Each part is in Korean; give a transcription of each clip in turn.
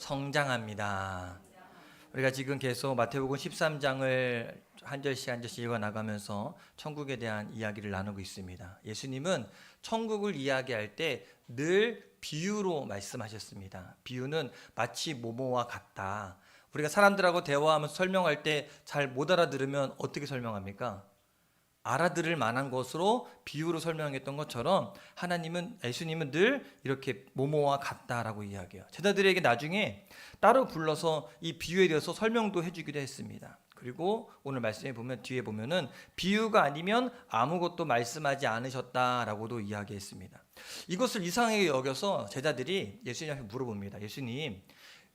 성장합니다. 우리가 지금 계속 마태복음 13장을 한 절씩 한 절씩 읽어 나가면서 천국에 대한 이야기를 나누고 있습니다. 예수님은 천국을 이야기할 때 늘 비유로 말씀하셨습니다. 비유는 마치 뭐뭐와 같다. 우리가 사람들하고 대화하면서 설명할 때 잘 못 알아들으면 어떻게 설명합니까? 알아들을 만한 것으로 비유로 설명했던 것처럼 예수님은 늘 이렇게 뭐뭐와 같다라고 이야기해요. 제자들에게 나중에 따로 불러서 이 비유에 대해서 설명도 해주기도 했습니다. 그리고 오늘 말씀에 보면 뒤에 보면은 비유가 아니면 아무것도 말씀하지 않으셨다라고도 이야기했습니다. 이것을 이상하게 여겨서 제자들이 예수님한테 물어봅니다. 예수님,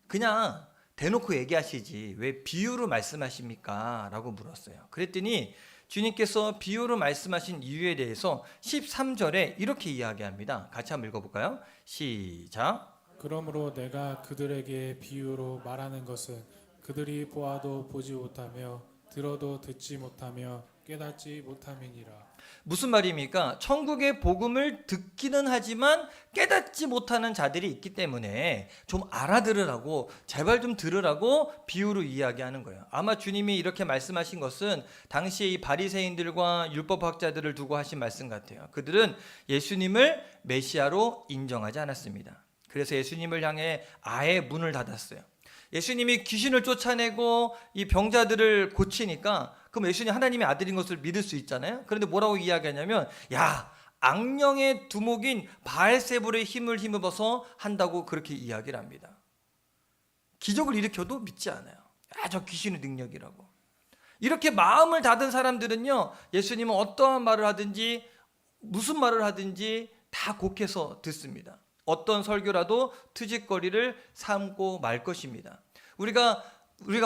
그냥 대놓고 얘기하시지 왜 비유로 말씀하십니까? 라고 물었어요. 그랬더니 주님께서 비유로 말씀하신 이유에 대해서 13절에 이렇게 이야기합니다. 같이 한번 읽어볼까요? 시작. 그러므로 내가 그들에게 비유로 말하는 것은 그들이 보아도 보지 못하며 들어도 듣지 못하며 깨닫지 못함이니라. 무슨 말입니까? 천국의 복음을 듣기는 하지만 깨닫지 못하는 자들이 있기 때문에 좀 알아들으라고, 제발 좀 들으라고 비유로 이야기하는 거예요. 아마 주님이 이렇게 말씀하신 것은 당시에 이 바리새인들과 율법학자들을 두고 하신 말씀 같아요. 그들은 예수님을 메시아로 인정하지 않았습니다. 그래서 예수님을 향해 아예 문을 닫았어요. 예수님이 귀신을 쫓아내고 이 병자들을 고치니까 그럼 예수님 하나님의 아들인 것을 믿을 수 있잖아요. 그런데 뭐라고 이야기하냐면, 야, 악령의 두목인 바알세불의 힘을 힘입어서 한다고 그렇게 이야기를 합니다. 기적을 일으켜도 믿지 않아요. 저 귀신의 능력이라고. 이렇게 마음을 닫은 사람들은요, 예수님은 어떠한 말을 하든지 무슨 말을 하든지 다 곡해서 듣습니다. 어떤 설교라도 트짓거리를 삼고 말 것입니다. 우리가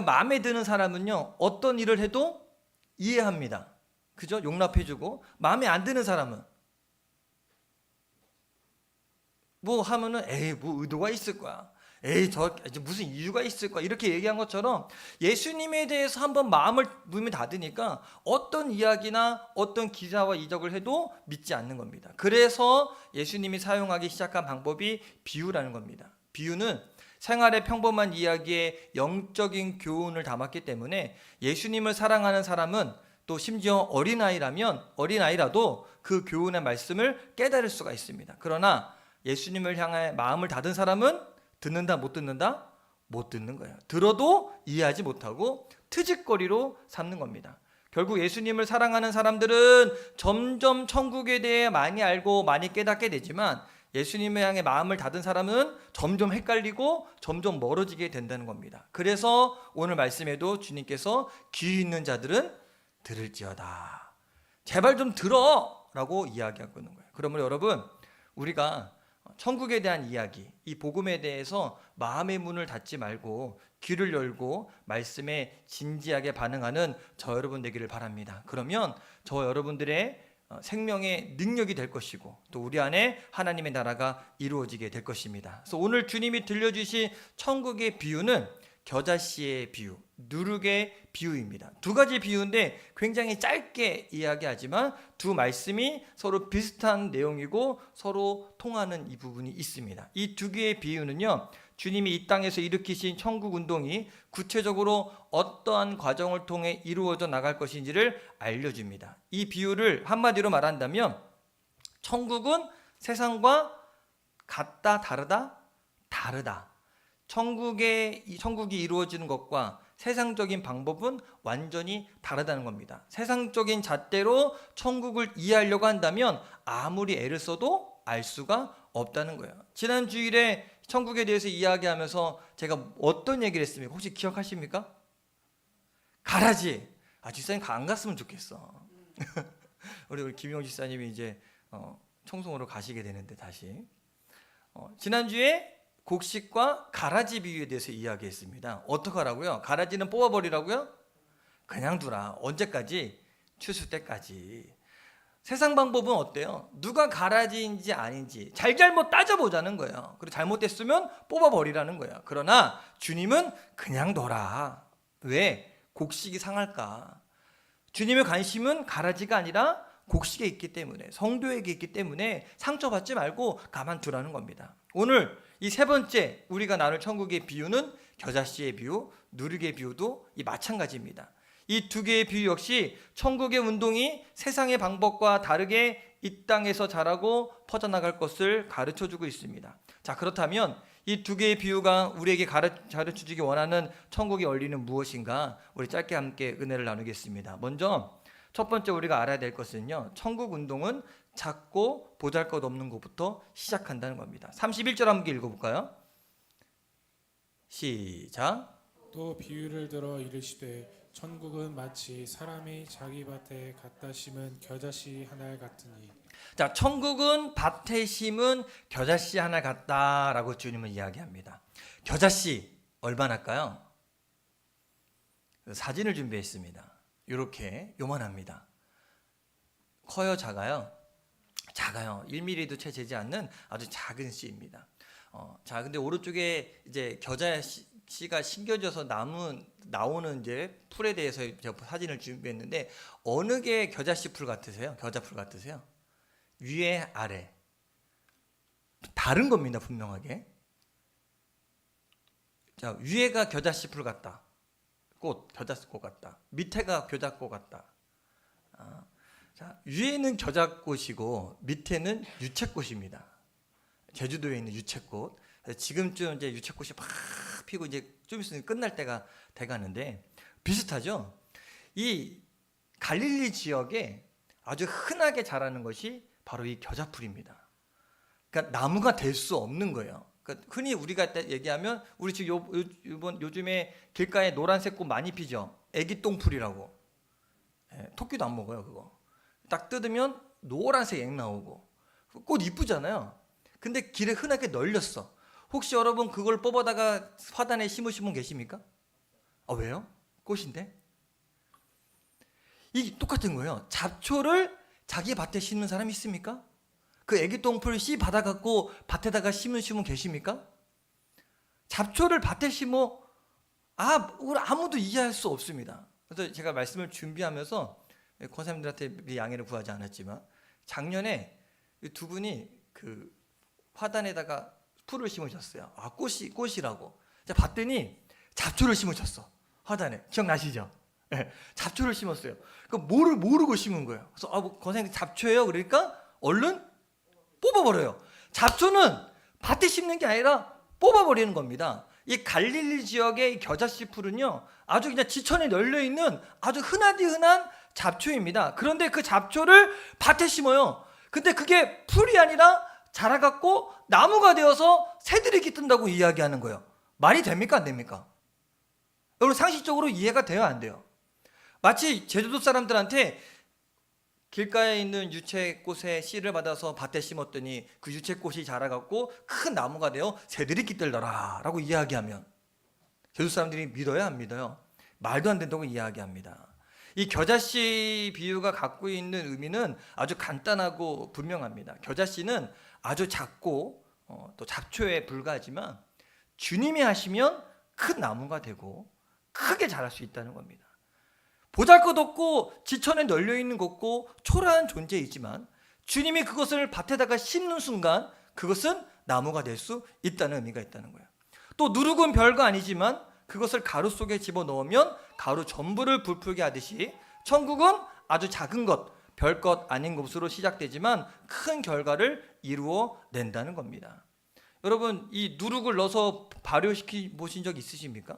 마음에 드는 사람은요, 어떤 일을 해도 이해합니다. 그죠? 용납해주고. 마음에 안 드는 사람은 뭐 하면은 뭐 의도가 있을 거야. 무슨 이유가 있을 거야. 이렇게 얘기한 것처럼 예수님에 대해서 한번 문을 닫으니까 어떤 이야기나 어떤 기사와 이적을 해도 믿지 않는 겁니다. 그래서 예수님이 사용하기 시작한 방법이 비유라는 겁니다. 비유는 생활의 평범한 이야기에 영적인 교훈을 담았기 때문에 예수님을 사랑하는 사람은, 또 심지어 어린아이라도 그 교훈의 말씀을 깨달을 수가 있습니다. 그러나 예수님을 향해 마음을 닫은 사람은 듣는다, 못 듣는다? 못 듣는 거예요. 들어도 이해하지 못하고 트짓거리로 삼는 겁니다. 결국 예수님을 사랑하는 사람들은 점점 천국에 대해 많이 알고 많이 깨닫게 되지만, 예수님을 향해 마음을 닫은 사람은 점점 헷갈리고 점점 멀어지게 된다는 겁니다. 그래서 오늘 말씀에도 주님께서 귀 있는 자들은 들을지어다, 제발 좀 들어 라고 이야기하고 있는 거예요. 그러므로 여러분, 우리가 천국에 대한 이야기, 이 복음에 대해서 마음의 문을 닫지 말고 귀를 열고 말씀에 진지하게 반응하는 저 여러분 되기를 바랍니다. 그러면 저 여러분들의 생명의 능력이 될 것이고, 또 우리 안에 하나님의 나라가 이루어지게 될 것입니다. 그래서 오늘 주님이 들려주신 천국의 비유는 겨자씨의 비유, 누룩의 비유입니다. 두 가지 비유인데 굉장히 짧게 이야기하지만 두 말씀이 서로 비슷한 내용이고 서로 통하는 이 부분이 있습니다. 이 두 개의 비유는요, 주님이 이 땅에서 일으키신 천국 운동이 구체적으로 어떠한 과정을 통해 이루어져 나갈 것인지를 알려줍니다. 이 비유를 한마디로 말한다면, 천국은 세상과 같다, 다르다? 다르다. 천국이 이루어지는 것과 세상적인 방법은 완전히 다르다는 겁니다. 세상적인 잣대로 천국을 이해하려고 한다면 아무리 애를 써도 알 수가 없다는 거예요. 지난 주일에 천국에 대해서 이야기하면서 제가 어떤 얘기를 했습니까? 혹시 기억하십니까? 가라지. 집사님 안 갔으면 좋겠어. 우리 김용 집사님이 이제 청송으로 가시게 되는데 다시 지난주에 곡식과 가라지 비유에 대해서 이야기했습니다. 어떻게 하라고요? 가라지는 뽑아버리라고요? 그냥 두라. 언제까지? 추수 때까지. 세상 방법은 어때요? 누가 가라지인지 아닌지 잘잘못 따져보자는 거예요. 그리고 잘못됐으면 뽑아버리라는 거예요. 그러나 주님은 그냥 둬라. 왜? 곡식이 상할까? 주님의 관심은 가라지가 아니라 곡식에 있기 때문에, 성도에게 있기 때문에 상처받지 말고 가만두라는 겁니다. 오늘 이 세 번째 우리가 나눌 천국의 비유는 겨자씨의 비유, 누룩의 비유도 이 마찬가지입니다. 이 두 개의 비유 역시 천국의 운동이 세상의 방법과 다르게 이 땅에서 자라고 퍼져나갈 것을 가르쳐주고 있습니다. 자, 그렇다면 이 두 개의 비유가 우리에게 가르쳐주기 원하는 천국의 원리는 무엇인가? 우리 짧게 함께 은혜를 나누겠습니다. 먼저 첫 번째 우리가 알아야 될 것은요, 천국 운동은 작고 보잘것없는 것부터 시작한다는 겁니다. 31절 함께 읽어볼까요? 시작. 또 비유를 들어 이르시되 천국은 마치 사람이 자기 밭에 갖다 심은 겨자씨 하나 같으니. 자, 천국은 밭에 심은 겨자씨 하나 같다라고 주님은 이야기합니다. 겨자씨 얼마나일까요? 사진을 준비했습니다. 이렇게 요만합니다. 커요, 작아요? 작아요. 1mm도 채 되지 않는 아주 작은 씨입니다. 자, 근데 오른쪽에 이제 겨자씨가 심겨져서 나오는 이제 풀에 대해서 제가 사진을 준비했는데, 어느 게 겨자씨 풀 같으세요? 겨자풀 같으세요? 위에 아래 다른 겁니다, 분명하게. 자, 위에가 겨자씨 풀 같다. 겨자꽃 같다. 밑에가 겨자꽃 같다. 자, 위에는 겨자꽃이고 밑에는 유채꽃입니다. 제주도에 있는 유채꽃. 지금쯤 이제 유채꽃이 막 피고 이제 좀 있으면 끝날 때가 돼가는데 비슷하죠. 이 갈릴리 지역에 아주 흔하게 자라는 것이 바로 이 겨자풀입니다. 그러니까 나무가 될 수 없는 거예요. 그러니까 흔히 우리가 얘기하면 우리 지금 요즘에 길가에 노란색 꽃 많이 피죠. 애기 똥풀이라고. 토끼도 안 먹어요, 그거. 딱 뜯으면 노란색 액 나오고 꽃 이쁘잖아요. 근데 길에 흔하게 널렸어. 혹시 여러분 그걸 뽑아다가 화단에 심으신 분 계십니까? 왜요? 꽃인데? 이 똑같은 거예요. 잡초를 자기 밭에 심는 사람 있습니까? 그 애기 똥풀 씨 받아갖고 밭에다가 심으신 분 계십니까? 잡초를 밭에 심어 아무도 이해할 수 없습니다. 그래서 제가 말씀을 준비하면서 권사님들한테 양해를 구하지 않았지만 작년에 두 분이 그 화단에다가 풀을 심으셨어요. 꽃이라고. 자, 봤더니 잡초를 심으셨어. 화단에. 기억나시죠? 네, 잡초를 심었어요. 그 뭐를 모르고 심은 거예요. 그래서 권사님 잡초예요. 그러니까 얼른 뽑아버려요. 잡초는 밭에 심는 게 아니라 뽑아버리는 겁니다. 이 갈릴리 지역의 겨자씨 풀은요, 아주 그냥 지천에 널려있는 아주 흔하디 흔한 잡초입니다. 그런데 그 잡초를 밭에 심어요. 근데 그게 풀이 아니라 자라갖고 나무가 되어서 새들이 깃든다고 이야기하는 거예요. 말이 됩니까? 안 됩니까? 여러분 상식적으로 이해가 돼요? 안 돼요? 마치 제주도 사람들한테 길가에 있는 유채꽃의 씨를 받아서 밭에 심었더니 그 유채꽃이 자라갖고 큰 나무가 되어 새들이 깃들더라 라고 이야기하면 제주도 사람들이 믿어요? 안 믿어요? 말도 안 된다고 이야기합니다. 이 겨자씨 비유가 갖고 있는 의미는 아주 간단하고 분명합니다. 겨자씨는 아주 작고 또 잡초에 불과하지만 주님이 하시면 큰 나무가 되고 크게 자랄 수 있다는 겁니다. 보잘것없고 지천에 널려있는 것고 초라한 존재이지만 주님이 그것을 밭에다가 심는 순간 그것은 나무가 될 수 있다는 의미가 있다는 거예요. 또 누룩은 별거 아니지만 그것을 가루 속에 집어넣으면 가루 전부를 부풀게 하듯이 천국은 아주 작은 것, 별것 아닌 것으로 시작되지만 큰 결과를 이루어 낸다는 겁니다. 여러분 이 누룩을 넣어서 발효시켜 보신 적 있으십니까?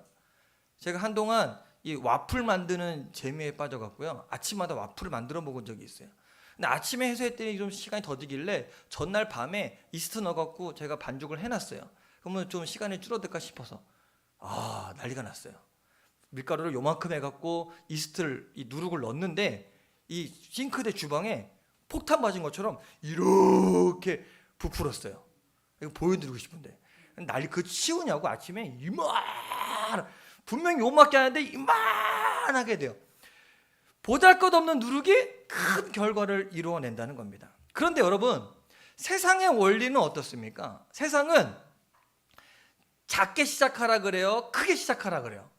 제가 한동안 이 와플 만드는 재미에 빠져갖고요, 아침마다 와플을 만들어 먹은 적이 있어요. 근데 아침에 해서 했더니 좀 시간이 더디길래 전날 밤에 이스트 넣어갖고 제가 반죽을 해놨어요. 그러면 좀 시간이 줄어들까 싶어서 난리가 났어요. 밀가루를 요만큼 해갖고 이 누룩을 넣었는데 이 싱크대 주방에 폭탄 맞은 것처럼 이렇게 부풀었어요. 이거 보여드리고 싶은데 난리. 그거 치우냐고. 아침에 분명히 요만하게 하는데 이만하게 돼요. 보잘것없는 누룩이 큰 결과를 이루어낸다는 겁니다. 그런데 여러분 세상의 원리는 어떻습니까? 세상은 작게 시작하라 그래요? 크게 시작하라 그래요?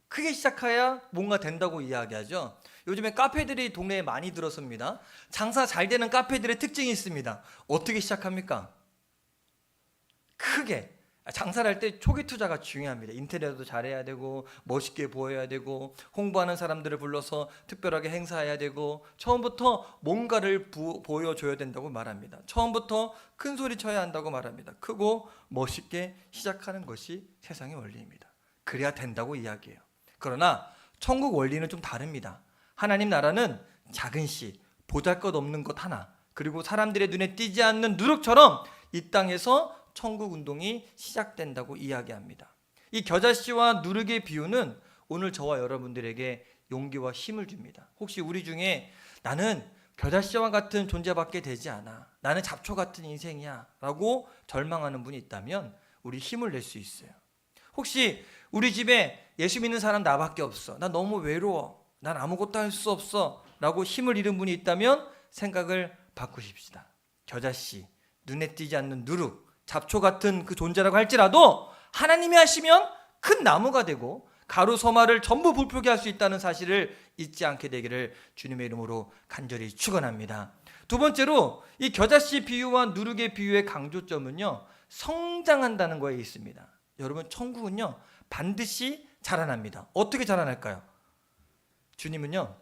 크게 시작해야 뭔가 된다고 이야기하죠. 요즘에 카페들이 동네에 많이 들어섭니다. 장사 잘 되는 카페들의 특징이 있습니다. 어떻게 시작합니까? 크게. 장사를 할 때 초기 투자가 중요합니다. 인테리어도 잘해야 되고 멋있게 보여야 되고 홍보하는 사람들을 불러서 특별하게 행사해야 되고 처음부터 뭔가를 보여줘야 된다고 말합니다. 처음부터 큰 소리 쳐야 한다고 말합니다. 크고 멋있게 시작하는 것이 세상의 원리입니다. 그래야 된다고 이야기해요. 그러나 천국 원리는 좀 다릅니다. 하나님 나라는 작은 씨, 보잘것없는 것 하나, 그리고 사람들의 눈에 띄지 않는 누룩처럼 이 땅에서 천국 운동이 시작된다고 이야기합니다. 이 겨자씨와 누룩의 비유는 오늘 저와 여러분들에게 용기와 힘을 줍니다. 혹시 우리 중에 나는 겨자씨와 같은 존재밖에 되지 않아, 나는 잡초 같은 인생이야 라고 절망하는 분이 있다면 우리 힘을 낼 수 있어요. 혹시 우리 집에 예수 믿는 사람 나밖에 없어, 나 너무 외로워, 난 아무것도 할 수 없어 라고 힘을 잃은 분이 있다면 생각을 바꾸십시다. 겨자씨, 눈에 띄지 않는 누룩, 잡초 같은 그 존재라고 할지라도 하나님이 하시면 큰 나무가 되고 가루 소마를 전부 불풀게 할 수 있다는 사실을 잊지 않게 되기를 주님의 이름으로 간절히 축원합니다. 두 번째로 이 겨자씨 비유와 누룩의 비유의 강조점은요, 성장한다는 거에 있습니다. 여러분, 천국은요 반드시 자라납니다. 어떻게 자라날까요? 주님은요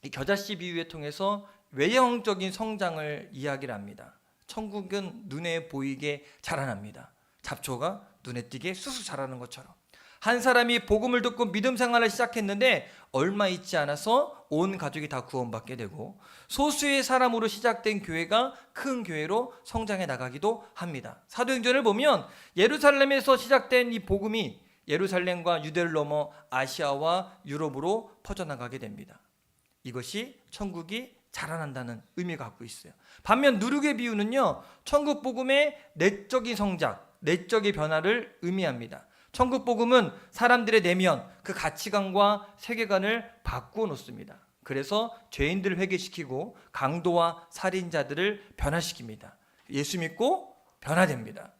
이 겨자씨 비유에 통해서 외형적인 성장을 이야기를 합니다. 천국은 눈에 보이게 자라납니다. 잡초가 눈에 띄게 쑥쑥 자라는 것처럼. 한 사람이 복음을 듣고 믿음 생활을 시작했는데 얼마 있지 않아서 온 가족이 다 구원받게 되고, 소수의 사람으로 시작된 교회가 큰 교회로 성장해 나가기도 합니다. 사도행전을 보면 예루살렘에서 시작된 이 복음이 예루살렘과 유대를 넘어 아시아와 유럽으로 퍼져나가게 됩니다. 이것이 천국이 자라난다는 의미가 갖고 있어요. 반면 누룩의 비유는요, 천국 복음의 내적인 성장, 내적인 변화를 의미합니다. 천국 복음은 사람들의 내면, 그 가치관과 세계관을 바꾸어 놓습니다. 그래서 죄인들을 회개시키고 강도와 살인자들을 변화시킵니다. 예수 믿고 변화됩니다.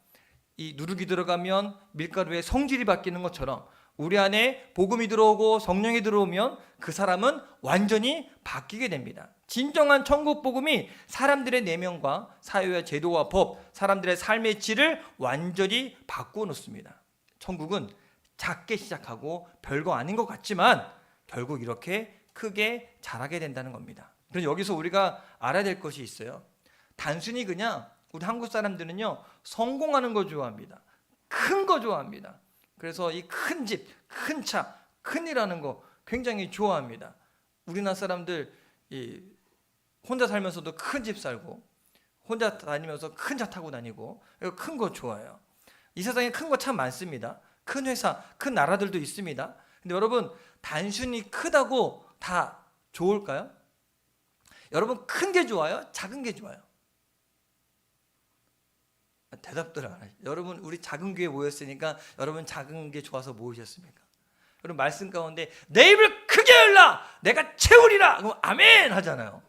이 누룩이 들어가면 밀가루의 성질이 바뀌는 것처럼 우리 안에 복음이 들어오고 성령이 들어오면 그 사람은 완전히 바뀌게 됩니다. 진정한 천국 복음이 사람들의 내면과 사회와 제도와 법, 사람들의 삶의 질을 완전히 바꾸어 놓습니다. 천국은 작게 시작하고 별거 아닌 것 같지만 결국 이렇게 크게 자라게 된다는 겁니다. 그래서 여기서 우리가 알아야 될 것이 있어요. 단순히 그냥 우리 한국 사람들은요, 성공하는 거 좋아합니다. 큰 거 좋아합니다. 그래서 이 큰 집, 큰 차, 큰 일하는 거 굉장히 좋아합니다. 우리나라 사람들 혼자 살면서도 큰 집 살고 혼자 다니면서 큰 차 타고 다니고 큰 거 좋아해요. 이 세상에 큰 거 참 많습니다. 큰 회사, 큰 나라들도 있습니다. 근데 여러분, 단순히 크다고 다 좋을까요? 여러분, 큰 게 좋아요? 작은 게 좋아요? 대답들 안 하죠. 여러분, 우리 작은 교회 모였으니까 여러분 작은 게 좋아서 모으셨습니까? 여러분, 말씀 가운데 내 입을 크게 열라 내가 채우리라 그럼 아멘 하잖아요.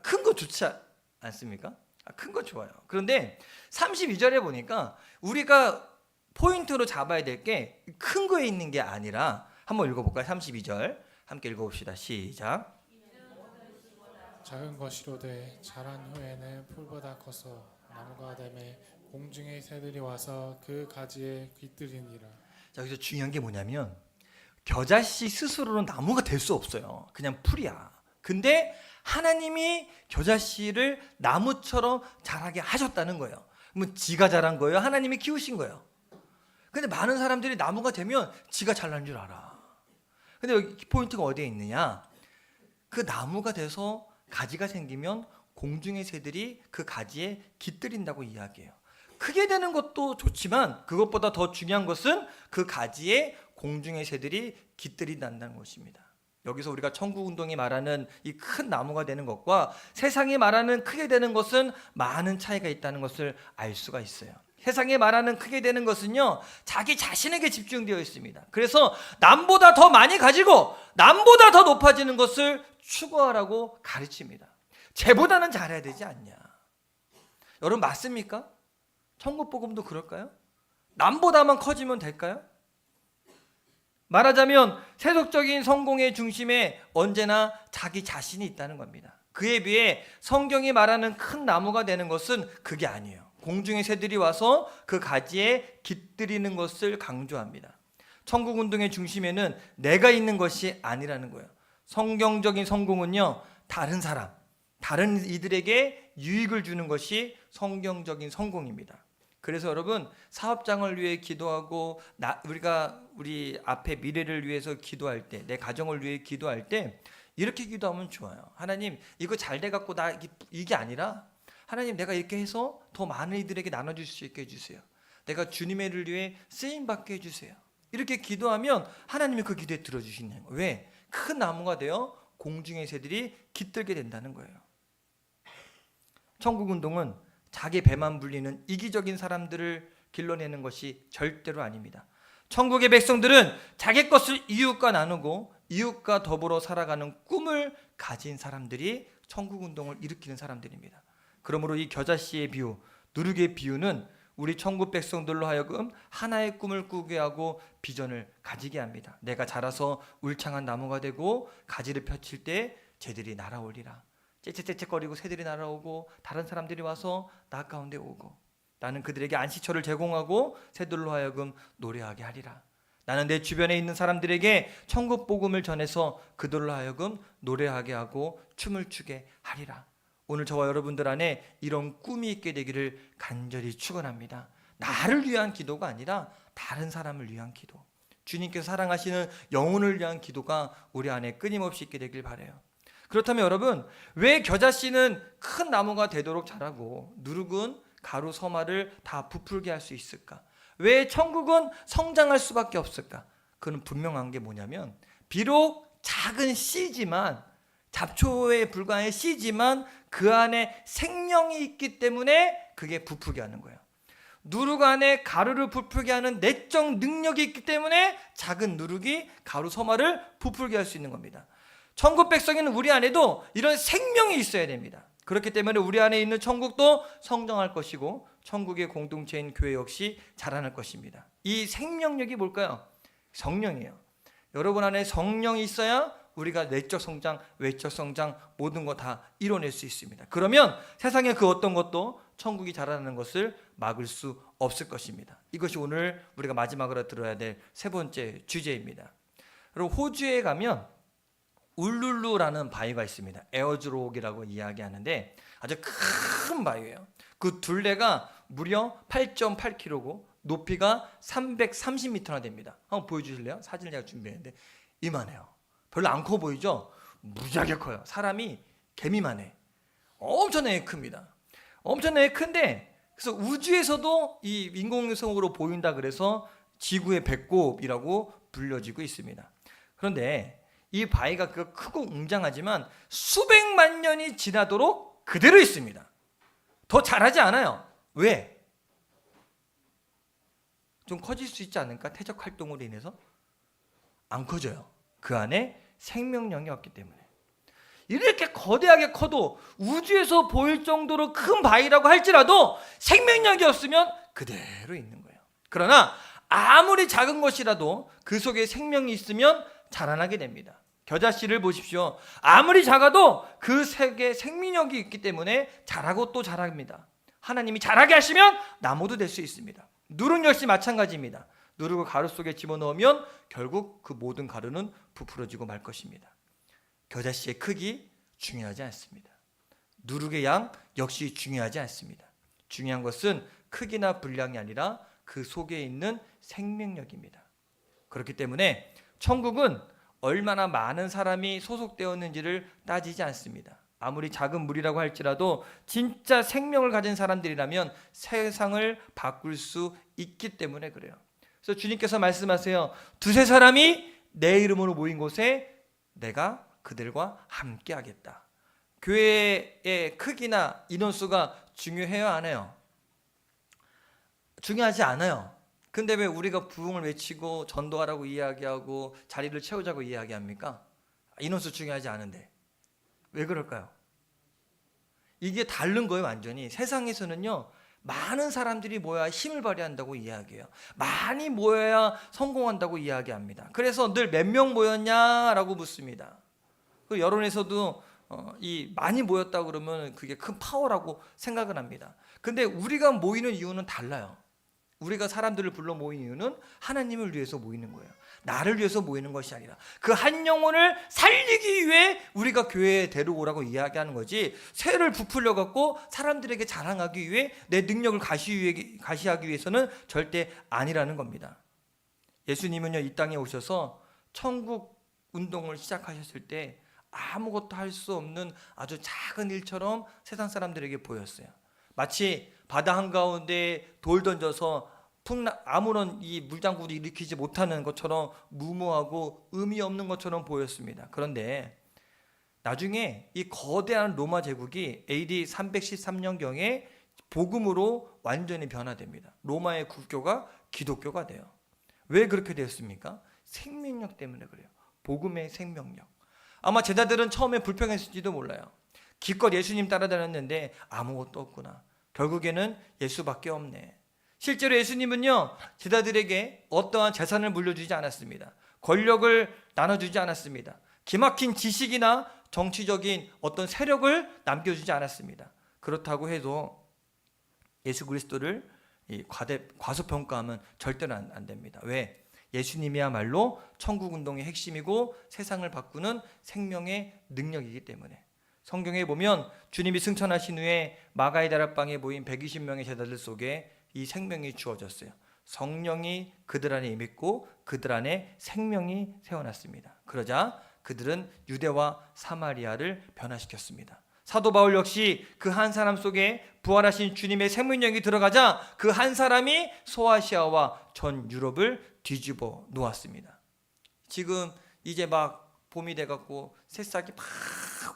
큰 거 좋지 않습니까? 큰 거 좋아요. 그런데 32절에 보니까 우리가 포인트로 잡아야 될 게 큰 거에 있는 게 아니라, 한번 읽어볼까요? 32절 함께 읽어봅시다. 시작. 작은 것이로되 자란 후에는 풀보다 커서 나무가 되매 공중의 새들이 와서 그 가지에 깃들이니라. 자, 여기서 중요한 게 뭐냐면 겨자씨 스스로는 나무가 될 수 없어요. 그냥 풀이야. 근데 하나님이 겨자씨를 나무처럼 자라게 하셨다는 거예요. 그러면 지가 자란 거예요? 하나님이 키우신 거예요? 근데 많은 사람들이 나무가 되면 지가 잘난 줄 알아. 근데 여기 포인트가 어디에 있느냐? 그 나무가 돼서 가지가 생기면 공중의 새들이 그 가지에 깃들인다고 이야기해요. 크게 되는 것도 좋지만 그것보다 더 중요한 것은 그 가지에 공중의 새들이 깃들인다는 것입니다. 여기서 우리가 천국운동이 말하는 이 큰 나무가 되는 것과 세상이 말하는 크게 되는 것은 많은 차이가 있다는 것을 알 수가 있어요. 세상이 말하는 크게 되는 것은요, 자기 자신에게 집중되어 있습니다. 그래서 남보다 더 많이 가지고 남보다 더 높아지는 것을 추구하라고 가르칩니다. 쟤보다는 잘해야 되지 않냐. 여러분, 맞습니까? 천국 복음도 그럴까요? 남보다만 커지면 될까요? 말하자면 세속적인 성공의 중심에 언제나 자기 자신이 있다는 겁니다. 그에 비해 성경이 말하는 큰 나무가 되는 것은 그게 아니에요. 공중의 새들이 와서 그 가지에 깃들이는 것을 강조합니다. 천국 운동의 중심에는 내가 있는 것이 아니라는 거예요. 성경적인 성공은요, 다른 사람, 다른 이들에게 유익을 주는 것이 성경적인 성공입니다. 그래서 여러분, 사업장을 위해 기도하고 우리가 우리 앞에 미래를 위해서 기도할 때, 내 가정을 위해 기도할 때 이렇게 기도하면 좋아요. 하나님, 이거 잘 돼갖고 나 이게 아니라 하나님, 내가 이렇게 해서 더 많은 이들에게 나눠줄 수 있게 해주세요. 내가 주님의 일을 위해 쓰임받게 해주세요. 이렇게 기도하면 하나님이 그 기도에 들어주시는 거예요. 왜? 큰 나무가 되어 공중의 새들이 깃들게 된다는 거예요. 천국 운동은 자기 배만 불리는 이기적인 사람들을 길러내는 것이 절대로 아닙니다. 천국의 백성들은 자기 것을 이웃과 나누고 이웃과 더불어 살아가는 꿈을 가진 사람들이 천국 운동을 일으키는 사람들입니다. 그러므로 이 겨자씨의 비유, 누룩의 비유는 우리 천국 백성들로 하여금 하나의 꿈을 꾸게 하고 비전을 가지게 합니다. 내가 자라서 울창한 나무가 되고 가지를 펼칠 때 쟤들이 날아오리라. 째째째째거리고 새들이 날아오고 다른 사람들이 와서 나 가운데 오고 나는 그들에게 안식처를 제공하고 새들로 하여금 노래하게 하리라. 나는 내 주변에 있는 사람들에게 천국 복음을 전해서 그들로 하여금 노래하게 하고 춤을 추게 하리라. 오늘 저와 여러분들 안에 이런 꿈이 있게 되기를 간절히 축원합니다. 나를 위한 기도가 아니라 다른 사람을 위한 기도, 주님께서 사랑하시는 영혼을 위한 기도가 우리 안에 끊임없이 있게 되길 바라요. 그렇다면 여러분, 왜 겨자씨는 큰 나무가 되도록 자라고 누룩은 가루 서마를 다 부풀게 할 수 있을까? 왜 천국은 성장할 수밖에 없을까? 그는 분명한 게 뭐냐면, 비록 작은 씨지만, 잡초에 불과한 씨지만 그 안에 생명이 있기 때문에 그게 부풀게 하는 거예요. 누룩 안에 가루를 부풀게 하는 내적 능력이 있기 때문에 작은 누룩이 가루 서마를 부풀게 할 수 있는 겁니다. 천국 백성에는 우리 안에도 이런 생명이 있어야 됩니다. 그렇기 때문에 우리 안에 있는 천국도 성장할 것이고 천국의 공동체인 교회 역시 자라날 것입니다. 이 생명력이 뭘까요? 성령이에요. 여러분 안에 성령이 있어야 우리가 내적 성장, 외적 성장 모든 거 다 이뤄낼 수 있습니다. 그러면 세상에 그 어떤 것도 천국이 자라나는 것을 막을 수 없을 것입니다. 이것이 오늘 우리가 마지막으로 들어야 될 세 번째 주제입니다. 그리고 호주에 가면 울룰루라는 바위가 있습니다. 에어즈록이라고 이야기하는데 아주 큰 바위예요. 그 둘레가 무려 8.8km고 높이가 330m나 됩니다. 한번 보여주실래요? 사진을 제가 준비했는데 이만해요. 별로 안 커 보이죠? 무지하게 커요. 사람이 개미만해. 엄청나게 큽니다. 엄청나게 큰데 그래서 우주에서도 이 인공위성으로 보인다 그래서 지구의 배꼽이라고 불려지고 있습니다. 그런데 이 바위가 크고 웅장하지만 수백만 년이 지나도록 그대로 있습니다. 더 자라지 않아요. 왜? 좀 커질 수 있지 않을까? 태적 활동으로 인해서? 안 커져요. 그 안에 생명력이 없기 때문에. 이렇게 거대하게 커도 우주에서 보일 정도로 큰 바위라고 할지라도 생명력이 없으면 그대로 있는 거예요. 그러나 아무리 작은 것이라도 그 속에 생명이 있으면 자라나게 됩니다. 겨자씨를 보십시오. 아무리 작아도 그 색에 생명력이 있기 때문에 자라고 또 자랍니다. 하나님이 자라게 하시면 나무도 될 수 있습니다. 누룩 역시 마찬가지입니다. 누룩을 가루 속에 집어넣으면 결국 그 모든 가루는 부풀어지고 말 것입니다. 겨자씨의 크기 중요하지 않습니다. 누룩의 양 역시 중요하지 않습니다. 중요한 것은 크기나 분량이 아니라 그 속에 있는 생명력입니다. 그렇기 때문에 천국은 얼마나 많은 사람이 소속되었는지를 따지지 않습니다. 아무리 작은 물이라고 할지라도 진짜 생명을 가진 사람들이라면 세상을 바꿀 수 있기 때문에 그래요. 그래서 주님께서 말씀하세요. 두세 사람이 내 이름으로 모인 곳에 내가 그들과 함께 하겠다. 교회의 크기나 인원수가 중요해요, 안 해요? 중요하지 않아요. 근데 왜 우리가 부흥을 외치고 전도하라고 이야기하고 자리를 채우자고 이야기합니까? 인원수 중요하지 않은데. 왜 그럴까요? 이게 다른 거예요, 완전히. 세상에서는요, 많은 사람들이 모여야 힘을 발휘한다고 이야기해요. 많이 모여야 성공한다고 이야기합니다. 그래서 늘 몇 명 모였냐라고 묻습니다. 그 여론에서도 이 많이 모였다 그러면 그게 큰 파워라고 생각을 합니다. 근데 우리가 모이는 이유는 달라요. 우리가 사람들을 불러 모이는 이유는 하나님을 위해서 모이는 거예요. 나를 위해서 모이는 것이 아니라 그 한 영혼을 살리기 위해 우리가 교회에 데려오라고 이야기하는 거지, 새를 부풀려 갖고 사람들에게 자랑하기 위해 내 능력을 가시하기 위해서는 절대 아니라는 겁니다. 예수님은요, 이 땅에 오셔서 천국 운동을 시작하셨을 때 아무것도 할 수 없는 아주 작은 일처럼 세상 사람들에게 보였어요. 마치 바다 한가운데 돌 던져서 아무런 이 물장구도 일으키지 못하는 것처럼 무모하고 의미 없는 것처럼 보였습니다. 그런데 나중에 이 거대한 로마 제국이 AD 313년경에 복음으로 완전히 변화됩니다. 로마의 국교가 기독교가 돼요. 왜 그렇게 되었습니까? 생명력 때문에 그래요. 복음의 생명력. 아마 제자들은 처음에 불평했을지도 몰라요. 기껏 예수님 따라다녔는데 아무것도 없구나. 결국에는 예수밖에 없네. 실제로 예수님은요, 제자들에게 어떠한 재산을 물려주지 않았습니다. 권력을 나눠주지 않았습니다. 기막힌 지식이나 정치적인 어떤 세력을 남겨주지 않았습니다. 그렇다고 해도 예수 그리스도를 과소평가하면 절대로 안 됩니다. 왜? 예수님이야말로 천국운동의 핵심이고 세상을 바꾸는 생명의 능력이기 때문에. 성경에 보면 주님이 승천하신 후에 마가의 다락방에 모인 120명의 제자들 속에 이 생명이 주어졌어요. 성령이 그들 안에 임했고 그들 안에 생명이 세워났습니다. 그러자 그들은 유대와 사마리아를 변화시켰습니다. 사도 바울 역시 그 한 사람 속에 부활하신 주님의 생명력이 들어가자 그 한 사람이 소아시아와 전 유럽을 뒤집어 놓았습니다. 지금 이제 막 봄이 돼갖고 새싹이 막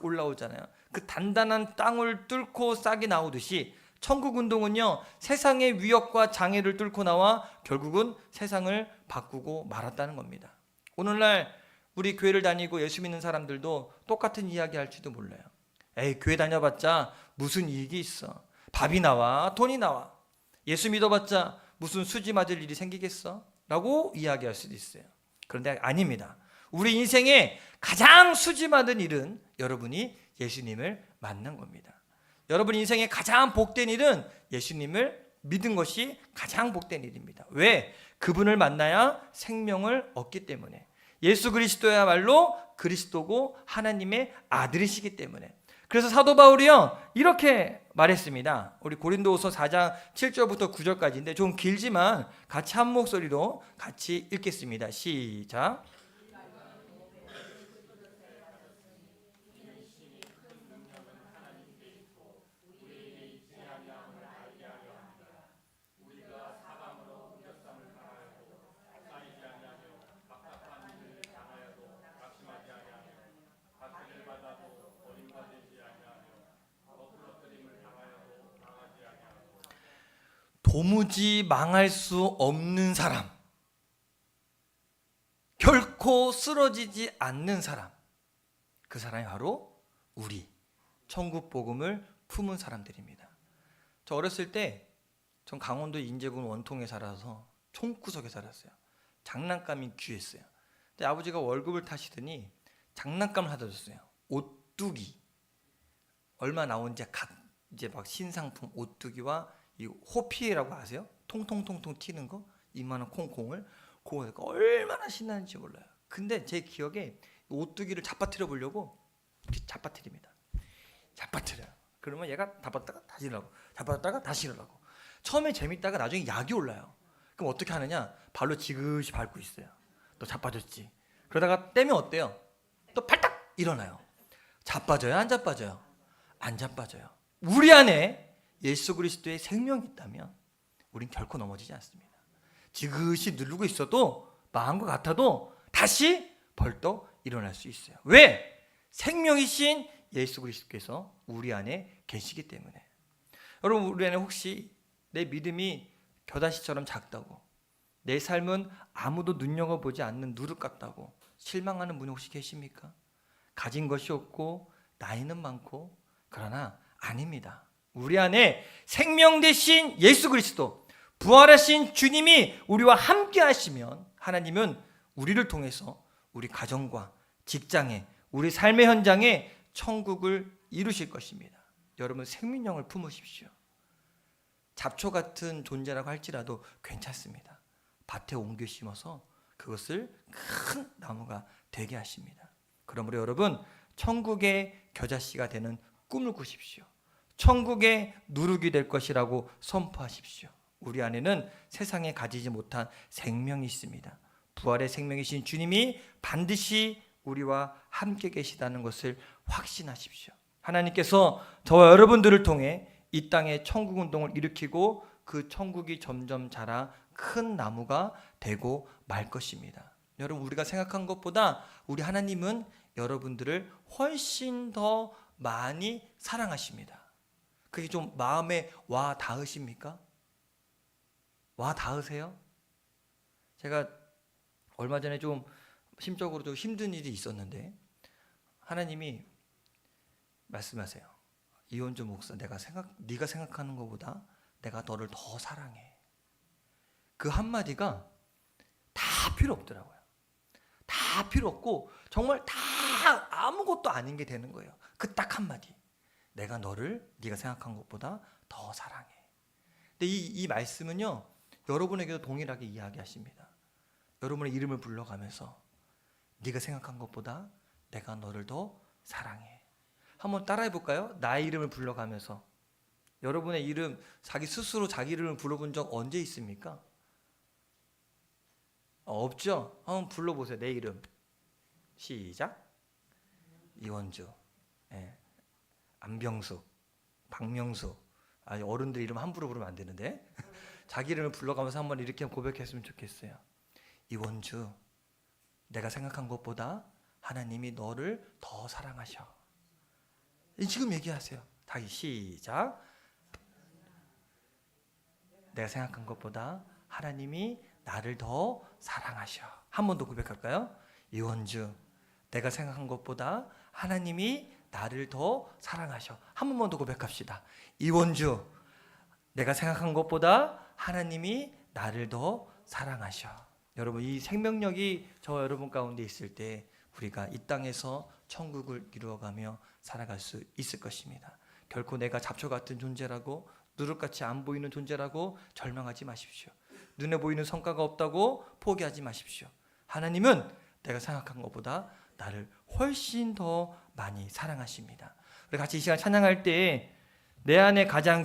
올라오잖아요. 그 단단한 땅을 뚫고 싹이 나오듯이 천국운동은요, 세상의 위협과 장애를 뚫고 나와 결국은 세상을 바꾸고 말았다는 겁니다. 오늘날 우리 교회를 다니고 예수 믿는 사람들도 똑같은 이야기 할지도 몰라요. 에이, 교회 다녀봤자 무슨 이익이 있어. 밥이 나와, 돈이 나와. 예수 믿어봤자 무슨 수지 맞을 일이 생기겠어? 라고 이야기할 수도 있어요. 그런데 아닙니다. 우리 인생에 가장 수지 맞은 일은 여러분이 예수님을 만난 겁니다. 여러분 인생의 가장 복된 일은 예수님을 믿은 것이 가장 복된 일입니다. 왜? 그분을 만나야 생명을 얻기 때문에. 예수 그리스도야말로 그리스도고 하나님의 아들이시기 때문에. 그래서 사도 바울이요, 이렇게 말했습니다. 우리 고린도후서 4장 7절부터 9절까지인데 좀 길지만 같이 한 목소리로 같이 읽겠습니다. 시작. 도무지 망할 수 없는 사람, 결코 쓰러지지 않는 사람, 그 사람이 바로 우리 천국 복음을 품은 사람들입니다. 저 어렸을 때 전 강원도 인제군 원통에 살아서 총구석에 살았어요. 장난감이 귀했어요. 근데 아버지가 월급을 타시더니 장난감을 사다 줬어요. 오뚜기. 얼마 나온지 이제 막 신상품 오뚜기와 이 호피라고 아세요? 통통통통 튀는 거, 이만한 콩콩을 그거 얼마나 신나는지 몰라요. 근데 제 기억에 오뚜기를 잡아뜨려 보려고 이렇게 잡아뜨립니다. 잡아뜨려요. 그러면 얘가 잡았다가 다시 일어나고, 잡았다가 다시 일어나고. 처음에 재밌다가 나중에 약이 올라요. 그럼 어떻게 하느냐? 발로 지그시 밟고 있어요. 너 자빠졌지? 그러다가 떼면 어때요? 또 팔딱 일어나요. 자빠져요? 안 자빠져요? 안 자빠져요. 우리 안에 예수 그리스도의 생명이 있다면 우린 결코 넘어지지 않습니다. 지그시 누르고 있어도 마음과 같아도 다시 벌떡 일어날 수 있어요. 왜? 생명이신 예수 그리스도께서 우리 안에 계시기 때문에. 여러분, 우리 안에 혹시 내 믿음이 겨다시처럼 작다고, 내 삶은 아무도 눈여겨보지 않는 누룩 같다고 실망하는 분이 혹시 계십니까? 가진 것이 없고 나이는 많고, 그러나 아닙니다. 우리 안에 생명 되신 예수 그리스도, 부활하신 주님이 우리와 함께 하시면 하나님은 우리를 통해서 우리 가정과 직장에, 우리 삶의 현장에 천국을 이루실 것입니다. 여러분 생명력을 품으십시오. 잡초 같은 존재라고 할지라도 괜찮습니다. 밭에 옮겨 심어서 그것을 큰 나무가 되게 하십니다. 그러므로 여러분 천국의 겨자씨가 되는 꿈을 꾸십시오. 천국의 누룩이 될 것이라고 선포하십시오. 우리 안에는 세상에 가지지 못한 생명이 있습니다. 부활의 생명이신 주님이 반드시 우리와 함께 계시다는 것을 확신하십시오. 하나님께서 저와 여러분들을 통해 이 땅에 천국 운동을 일으키고 그 천국이 점점 자라 큰 나무가 되고 말 것입니다. 여러분 우리가 생각한 것보다 우리 하나님은 여러분들을 훨씬 더 많이 사랑하십니다. 그게 좀 마음에 와 닿으십니까? 와 닿으세요? 제가 얼마 전에 좀 심적으로 좀 힘든 일이 있었는데 하나님이 말씀하세요. 이원주 목사, 네가 생각하는 것보다 내가 너를 더 사랑해. 그 한마디가 다 필요 없더라고요. 다 필요 없고 정말 다 아무것도 아닌 게 되는 거예요. 그 딱 한마디. 내가 너를 네가 생각한 것보다 더 사랑해. 근데 이 말씀은요. 여러분에게도 동일하게 이야기하십니다. 여러분의 이름을 불러가면서 네가 생각한 것보다 내가 너를 더 사랑해. 한번 따라해 볼까요? 나의 이름을 불러가면서. 여러분의 이름, 자기 스스로 자기 이름을 불러본 적 언제 있습니까? 없죠? 한번 불러보세요. 내 이름. 시작. 이원주, 안병수, 박명수. 어른들 이름 함부로 부르면 안 되는데 자기 이름을 불러가면서 한번 이렇게 고백했으면 좋겠어요. 이원주, 내가 생각한 것보다 하나님이 너를 더 사랑하셔. 지금 얘기하세요. 다시 시작. 내가 생각한 것보다 하나님이 나를 더 사랑하셔. 한 번 더 고백할까요? 이원주, 내가 생각한 것보다 하나님이 나를 더 사랑하셔. 한 번만 더 고백합시다. 이원주, 내가 생각한 것보다 하나님이 나를 더 사랑하셔. 여러분 이 생명력이 저와 여러분 가운데 있을 때 우리가 이 땅에서 천국을 이루어가며 살아갈 수 있을 것입니다. 결코 내가 잡초 같은 존재라고 누룩같이 안 보이는 존재라고 절망하지 마십시오. 눈에 보이는 성과가 없다고 포기하지 마십시오. 하나님은 내가 생각한 것보다 나를 훨씬 더 많이 사랑하십니다. 우리 같이 이 시간 찬양할 때 내 안에 가장